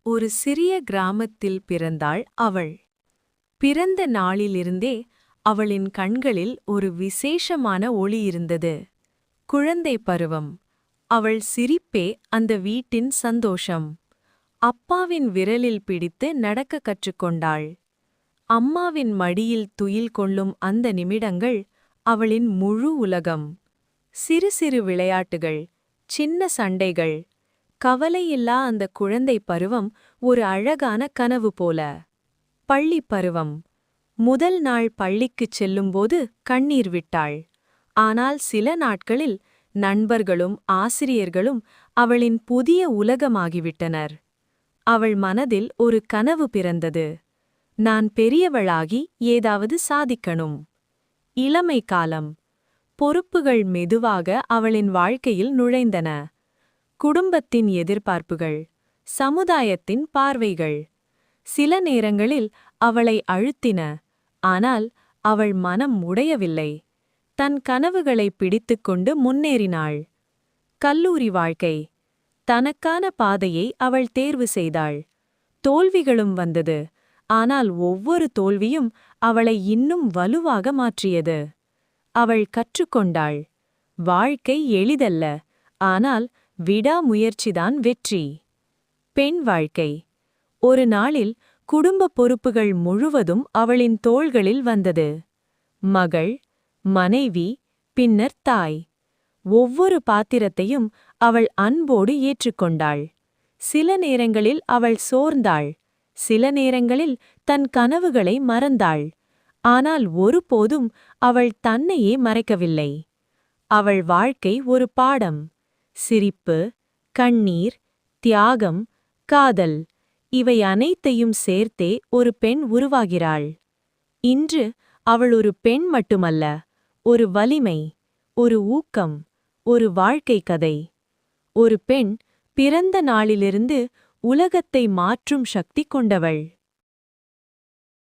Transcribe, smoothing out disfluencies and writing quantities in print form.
ஒரு சிறிய கிராமத்தில் பிறந்தாள் அவள். பிறந்த நாளிலிருந்தே அவளின் கண்களில் ஒரு விசேஷமான ஒளி இருந்தது. குழந்தை பருவம். அவள் சிரிப்பே அந்த வீட்டின் சந்தோஷம். அப்பாவின் விரலில் பிடித்து நடக்க கற்றுக்கொண்டாள். அம்மாவின் மடியில் துயில் கொள்ளும் அந்த நிமிடங்கள் அவளின் முழு உலகம். சிறு சிறு விளையாட்டுகள், சின்ன சண்டைகள். கவலையில்லா அந்த குழந்தை பருவம் ஒரு அழகான கனவு போல. பள்ளி பருவம். முதல் நாள் பள்ளிக்குச் செல்லும்போது கண்ணீர் விட்டாள். ஆனால் சில நாட்களில் நண்பர்களும் ஆசிரியர்களும் அவளின் புதிய உலகமாகிவிட்டனர். அவள் மனதில் ஒரு கனவு பிறந்தது. நான் பெரியவளாகி ஏதாவது சாதிக்கணும். இளமை காலம். பொறுப்புகள் மெதுவாக அவளின் வாழ்க்கையில் நுழைந்தன. குடும்பத்தின் எதிர்பார்ப்புகள், சமுதாயத்தின் பார்வைகள் சில நேரங்களில் அவளை அழுத்தின. ஆனால் அவள் மனம் உடையவில்லை. தன் கனவுகளை பிடித்துக்கொண்டு முன்னேறினாள். கல்லூரி வாழ்க்கை. தனக்கான பாதையை அவள் தேர்வு செய்தாள். தோல்விகளும் வந்தது. ஆனால் ஒவ்வொரு தோல்வியும் அவளை இன்னும் வலுவாக மாற்றியது. அவள் கற்றுக்கொண்டாள். வாழ்க்கை எளிதல்ல, ஆனால் விடாமுயற்சிதான் வெற்றி. பெண் வாழ்க்கை. ஒரு நாளில் குடும்ப பொறுப்புகள் முழுவதும் அவளின் தோள்களில் வந்தது. மகள், மனைவி, பின்னர் தாய். ஒவ்வொரு பாத்திரத்தையும் அவள் அன்போடு ஏற்றுக்கொண்டாள். சில நேரங்களில் அவள் சோர்ந்தாள். சில நேரங்களில் தன் கனவுகளை மறந்தாள். ஆனால் ஒருபோதும் அவள் தன்னையே மறைக்கவில்லை. அவள் வாழ்க்கை ஒரு பாடம். சிரிப்பு, கண்ணீர், தியாகம், காதல் இவை அனைத்தையும் சேர்த்தே ஒரு பெண் உருவாகிறாள். இன்று அவள் ஒரு பெண் மட்டுமல்ல, ஒரு வலிமை, ஒரு ஊக்கம், ஒரு வாழ்க்கை கதை. ஒரு பெண் பிறந்த நாளிலிருந்து உலகத்தை மாற்றும் சக்தி கொண்டவள்.